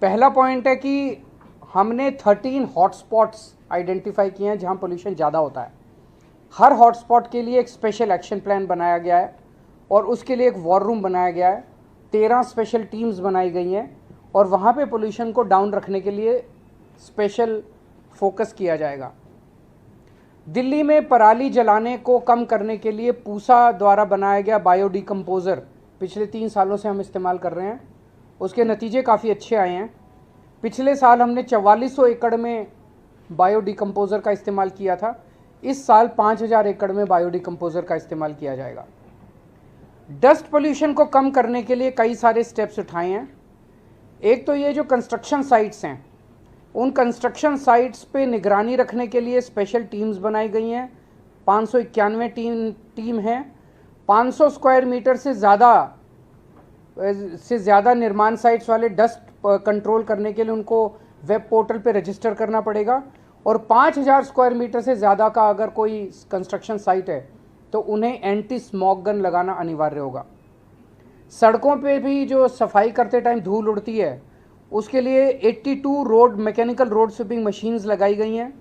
पहला पॉइंट है कि हमने 13 हॉटस्पॉट्स आइडेंटिफाई किए हैं जहां पोल्यूशन ज़्यादा होता है। हर हॉटस्पॉट के लिए एक स्पेशल एक्शन प्लान बनाया गया है और उसके लिए एक वॉर रूम बनाया गया है। 13 स्पेशल टीम्स बनाई गई हैं और वहाँ पे पोल्यूशन को डाउन रखने के लिए स्पेशल फोकस किया जाएगा। दिल्ली में पराली जलाने को कम करने के लिए पूसा द्वारा बनाया गया बायोडिकम्पोज़र पिछले 3 सालों से हम इस्तेमाल कर रहे हैं। उसके नतीजे काफ़ी अच्छे आए हैं। पिछले साल हमने 4400 एकड़ में बायोडिकम्पोज़र का इस्तेमाल किया था। इस साल 5000 एकड़ में बायोडिकम्पोज़र का इस्तेमाल किया जाएगा। डस्ट पोल्यूशन को कम करने के लिए कई सारे स्टेप्स उठाए हैं। एक तो ये जो कंस्ट्रक्शन साइट्स हैं, उन कंस्ट्रक्शन साइट्स पे निगरानी रखने के लिए स्पेशल टीम्स बनाई गई हैं। 591 टीम हैं। 500 स्क्वायर मीटर से ज़्यादा निर्माण साइट्स वाले डस्ट कंट्रोल करने के लिए उनको वेब पोर्टल पे रजिस्टर करना पड़ेगा और 5000 स्क्वायर मीटर से ज़्यादा का अगर कोई कंस्ट्रक्शन साइट है तो उन्हें एंटी स्मॉग गन लगाना अनिवार्य होगा। सड़कों पे भी जो सफाई करते टाइम धूल उड़ती है उसके लिए 82 मैकेनिकल रोड स्वीपिंग मशीन्स लगाई गई हैं।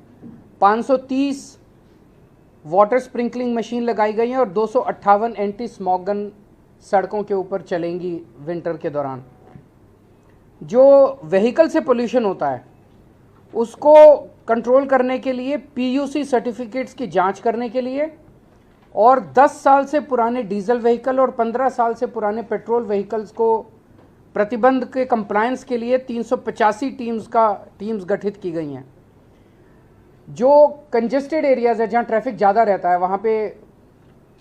530 वाटर स्प्रिंकलिंग मशीन लगाई गई हैं और 258 एंटी स्मॉग गन सड़कों के ऊपर चलेंगी विंटर के दौरान। जो व्हीकल से पोल्यूशन होता है उसको कंट्रोल करने के लिए पीयूसी सर्टिफिकेट्स की जांच करने के लिए और 10 साल से पुराने डीजल व्हीकल और 15 साल से पुराने पेट्रोल व्हीकल्स को प्रतिबंध के कंप्लायंस के लिए 385 टीम्स गठित की गई हैं। जो कंजेस्टेड एरियाज़ है जहाँ ट्रैफिक ज़्यादा रहता है वहाँ पे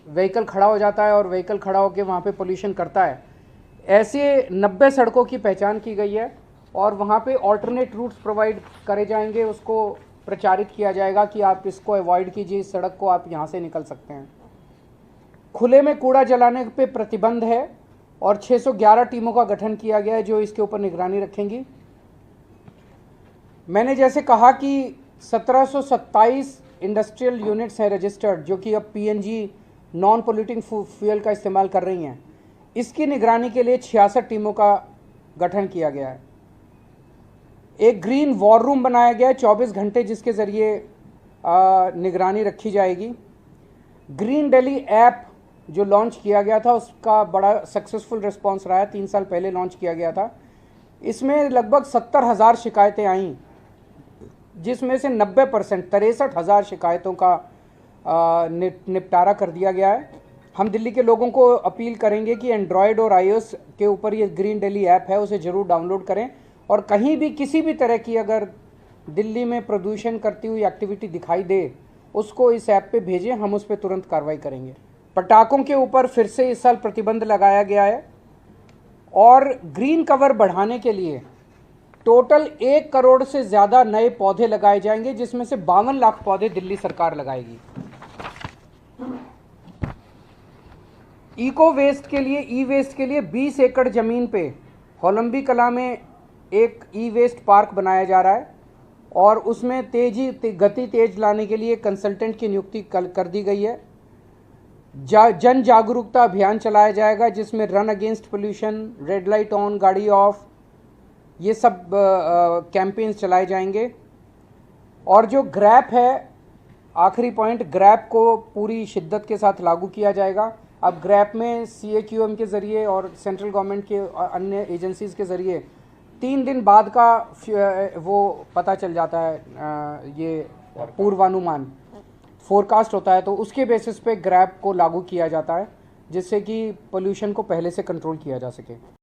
व्हीकल खड़ा हो जाता है और व्हीकल खड़ा होकर वहाँ पे पोल्यूशन करता है, ऐसे 90 सड़कों की पहचान की गई है और वहाँ पे ऑल्टरनेट रूट्स प्रोवाइड करे जाएंगे। उसको प्रचारित किया जाएगा कि आप इसको अवॉइड कीजिए, इस सड़क को आप यहाँ से निकल सकते हैं। खुले में कूड़ा जलाने पे प्रतिबंध है और 611 टीमों का गठन किया गया है जो इसके ऊपर निगरानी रखेंगी। मैंने जैसे कहा कि 1727 इंडस्ट्रियल यूनिट्स हैं रजिस्टर्ड जो कि अब पीएनजी नॉन पोल्यूटिंग फ्यूल का इस्तेमाल कर रही हैं। इसकी निगरानी के लिए 66 टीमों का गठन किया गया है। एक ग्रीन वॉर रूम बनाया गया है 24 घंटे जिसके ज़रिए निगरानी रखी जाएगी। ग्रीन दिल्ली ऐप जो लॉन्च किया गया था उसका बड़ा सक्सेसफुल रिस्पांस रहा है। 3 साल पहले लॉन्च किया गया था। इसमें लगभग 70,000 शिकायतें आईं जिसमें से 90% 63,000 शिकायतों का निपटारा कर दिया गया है। हम दिल्ली के लोगों को अपील करेंगे कि एंड्रॉयड और iOS के ऊपर ये ग्रीन दिल्ली ऐप है उसे ज़रूर डाउनलोड करें और कहीं भी किसी भी तरह की अगर दिल्ली में प्रदूषण करती हुई एक्टिविटी दिखाई दे उसको इस ऐप पे भेजें, हम उस पर तुरंत कार्रवाई करेंगे। पटाखों के ऊपर फिर से इस साल प्रतिबंध लगाया गया है और ग्रीन कवर बढ़ाने के लिए टोटल 1 करोड़ से ज़्यादा नए पौधे लगाए जाएंगे जिसमें से 52 लाख पौधे दिल्ली सरकार लगाएगी। इको वेस्ट के लिए ई वेस्ट के लिए 20 एकड़ ज़मीन पे होलंबी कला में एक ई वेस्ट पार्क बनाया जा रहा है और उसमें गति तेज लाने के लिए कंसल्टेंट की नियुक्ति कर दी गई है। जन जागरूकता अभियान चलाया जाएगा जिसमें run against pollution, red light on, गाड़ी ऑफ, ये सब कैंपेन्स चलाए जाएंगे। और जो ग्रैप है, आखिरी पॉइंट, ग्रैप को पूरी शिद्दत के साथ लागू किया जाएगा। अब ग्रैप में CAQM के ज़रिए और सेंट्रल गवर्नमेंट के अन्य एजेंसीज़ के ज़रिए 3 दिन बाद का वो पता चल जाता है, ये पूर्वानुमान फोरकास्ट होता है, तो उसके बेसिस पे ग्रैप को लागू किया जाता है जिससे कि पोल्यूशन को पहले से कंट्रोल किया जा सके।